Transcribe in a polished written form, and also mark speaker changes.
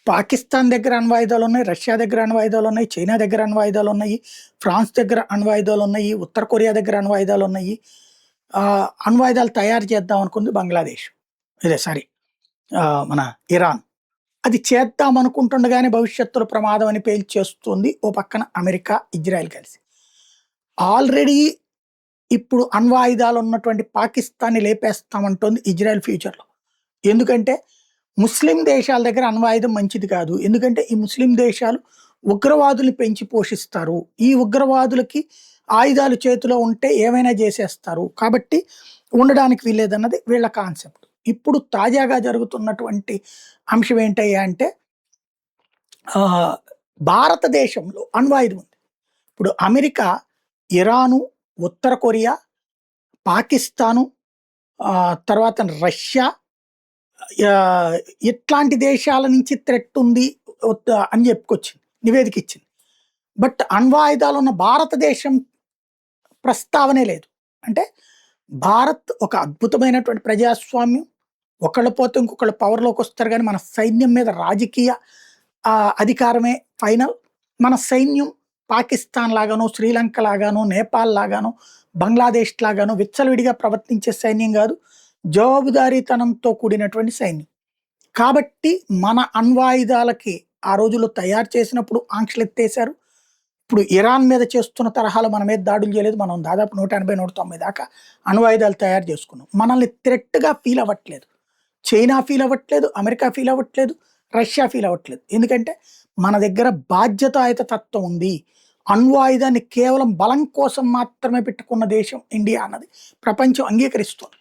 Speaker 1: పాకిస్తాన్ దగ్గర అణ్వాయుధాలు ఉన్నాయి, రష్యా దగ్గర అణ్వాయుధాలు ఉన్నాయి, చైనా దగ్గర అణ్వాయుధాలు ఉన్నాయి, ఫ్రాన్స్ దగ్గర అణ్వాయుధాలు ఉన్నాయి, ఉత్తర కొరియా దగ్గర అణ్వాయుధాలు ఉన్నాయి. అణ్వాయుధాలు తయారు చేద్దాం అనుకుంది బంగ్లాదేశ్, ఇదే సారీ మన ఇరాన్. అది చేద్దాం అనుకుంటుండగానే భవిష్యత్తులో ప్రమాదం అని పేల్చేస్తుంది ఓ పక్కన అమెరికా, ఇజ్రాయెల్ కలిసి. ఆల్రెడీ ఇప్పుడు అణ్వాయుధాలు ఉన్నటువంటి పాకిస్తాన్ని లేపేస్తామంటోంది ఇజ్రాయెల్ ఫ్యూచర్లో. ఎందుకంటే ముస్లిం దేశాల దగ్గర అణ్వాయుధం మంచిది కాదు, ఎందుకంటే ఈ ముస్లిం దేశాలు ఉగ్రవాదుల్ని పెంచి పోషిస్తారు, ఈ ఉగ్రవాదులకి ఆయుధాలు చేతిలో ఉంటే ఏమైనా చేసేస్తారు, కాబట్టి ఉండడానికి వీల్లేదన్నది వీళ్ళ కాన్సెప్ట్. ఇప్పుడు తాజాగా జరుగుతున్నటువంటి అంశం ఏంటయ్యా అంటే భారతదేశంలో అణ్వాయుధం ఉంది. ఇప్పుడు అమెరికా, ఇరాను, ఉత్తర కొరియా, పాకిస్తాను, తర్వాత రష్యా, ఇట్లాంటి దేశాల నుంచి థ్రెట్ ఉంది అని చెప్పుకొచ్చింది, నివేదిక ఇచ్చింది. బట్ అణ్వాయుధాలు ఉన్న భారతదేశం ప్రస్తావనే లేదు. అంటే భారత్ ఒక అద్భుతమైనటువంటి ప్రజాస్వామ్యం, ఒకళ్ళు పోతే ఇంకొకళ్ళు పవర్లోకి వస్తారు, కానీ మన సైన్యం మీద రాజకీయ అధికారమే ఫైనల్. మన సైన్యం పాకిస్తాన్ లాగానో, శ్రీలంక లాగానో, నేపాల్ లాగానో, బంగ్లాదేశ్ లాగానో విచ్చలవిడిగా ప్రవర్తించే సైన్యం కాదు, జవాబుదారీతనంతో కూడినటువంటి సైన్యం. కాబట్టి మన అణ్వాయుధాలకి ఆ రోజుల్లో తయారు చేసినప్పుడు ఆంక్షలు ఎత్తేసారు. ఇప్పుడు ఇరాన్ మీద చేస్తున్న తరహాలో మన మీద దాడులు చేయలేదు. మనం దాదాపు 180-190 దాకా అణ్వాయుధాలు తయారు చేసుకున్నాం. మనల్ని థ్రెట్గా ఫీల్ అవ్వట్లేదు, చైనా ఫీల్ అవ్వట్లేదు, అమెరికా ఫీల్ అవ్వట్లేదు, రష్యా ఫీల్ అవ్వట్లేదు. ఎందుకంటే మన దగ్గర బాధ్యతాయుత తత్వం ఉంది. అణ్వాయుధాన్ని కేవలం బలం కోసం మాత్రమే పెట్టుకున్న దేశం ఇండియా అన్నది ప్రపంచం అంగీకరిస్తుంది.